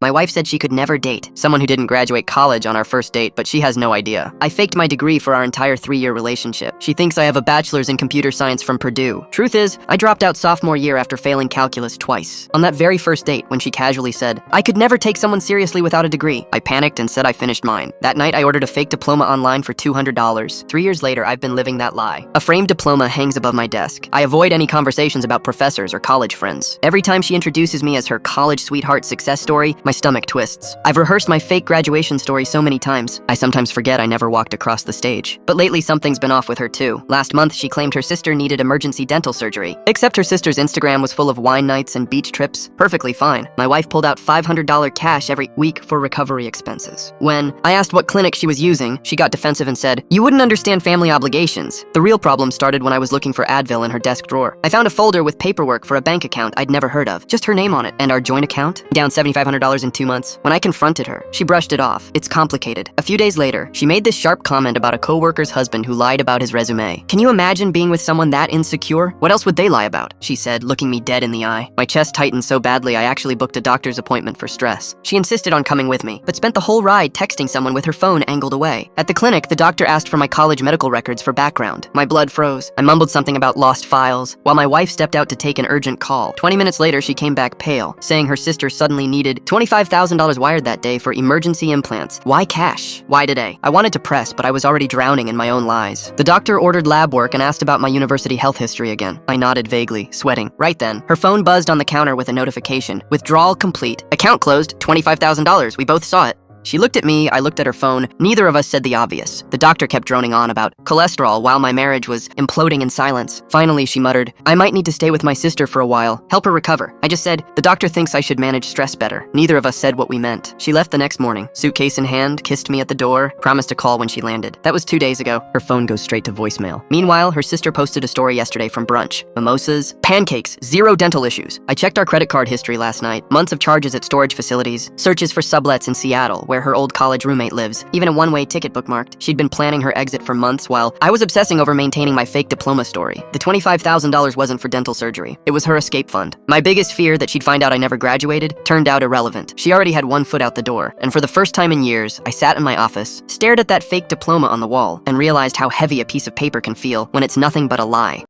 My wife said she could never date someone who didn't graduate college on our first date, but she has no idea. I faked my degree for our entire 3-year relationship. She thinks I have a bachelor's in computer science from Purdue. Truth is, I dropped out sophomore year after failing calculus twice. On that very first date, when she casually said, I could never take someone seriously without a degree, I panicked and said I finished mine. That night, I ordered a fake diploma online for $200. 3 years later, I've been living that lie. A framed diploma hangs above my desk. I avoid any conversations about professors or college friends. Every time she introduces me as her college sweetheart success story, my stomach twists. I've rehearsed my fake graduation story so many times, I sometimes forget I never walked across the stage. But lately, something's been off with her too. Last month, she claimed her sister needed emergency dental surgery. Except her sister's Instagram was full of wine nights and beach trips. Perfectly fine. My wife pulled out $500 cash every week for recovery expenses. When I asked what clinic she was using, she got defensive and said, you wouldn't understand family obligations. The real problem started when I was looking for Advil in her desk drawer. I found a folder with paperwork for a bank account I'd never heard of, just her name on it. And our joint account? Down $7,500 in 2 months. When I confronted her, she brushed it off. It's complicated. A few days later, she made this sharp comment about a coworker's husband who lied about his resume. Can you imagine being with someone that insecure? What else would they lie about? She said, looking me dead in the eye. My chest tightened so badly I actually booked a doctor's appointment for stress. She insisted on coming with me, but spent the whole ride texting someone with her phone angled away. At the clinic, the doctor asked for my college medical records for background. My blood froze. I mumbled something about lost files, while my wife stepped out to take an urgent call. 20 minutes later, she came back pale, saying her sister suddenly needed $25,000 wired that day for emergency implants. Why cash? Why today? I wanted to press, but I was already drowning in my own lies. The doctor ordered lab work and asked about my university health history again. I nodded vaguely, sweating. Right then, her phone buzzed on the counter with a notification. Withdrawal complete. Account closed. $25,000. We both saw it. She looked at me, I looked at her phone. Neither of us said the obvious. The doctor kept droning on about cholesterol while my marriage was imploding in silence. Finally, she muttered, I might need to stay with my sister for a while, help her recover. I just said, the doctor thinks I should manage stress better. Neither of us said what we meant. She left the next morning, suitcase in hand, kissed me at the door, promised to call when she landed. That was 2 days ago. Her phone goes straight to voicemail. Meanwhile, her sister posted a story yesterday from brunch. Mimosas, pancakes, 0 dental issues. I checked our credit card history last night. Months of charges at storage facilities, searches for sublets in Seattle, where her old college roommate lives, even a one-way ticket bookmarked. She'd been planning her exit for months while I was obsessing over maintaining my fake diploma story. The $25,000 wasn't for dental surgery. It was her escape fund. My biggest fear that she'd find out I never graduated turned out irrelevant. She already had 1 foot out the door, and for the first time in years, I sat in my office, stared at that fake diploma on the wall, and realized how heavy a piece of paper can feel when it's nothing but a lie.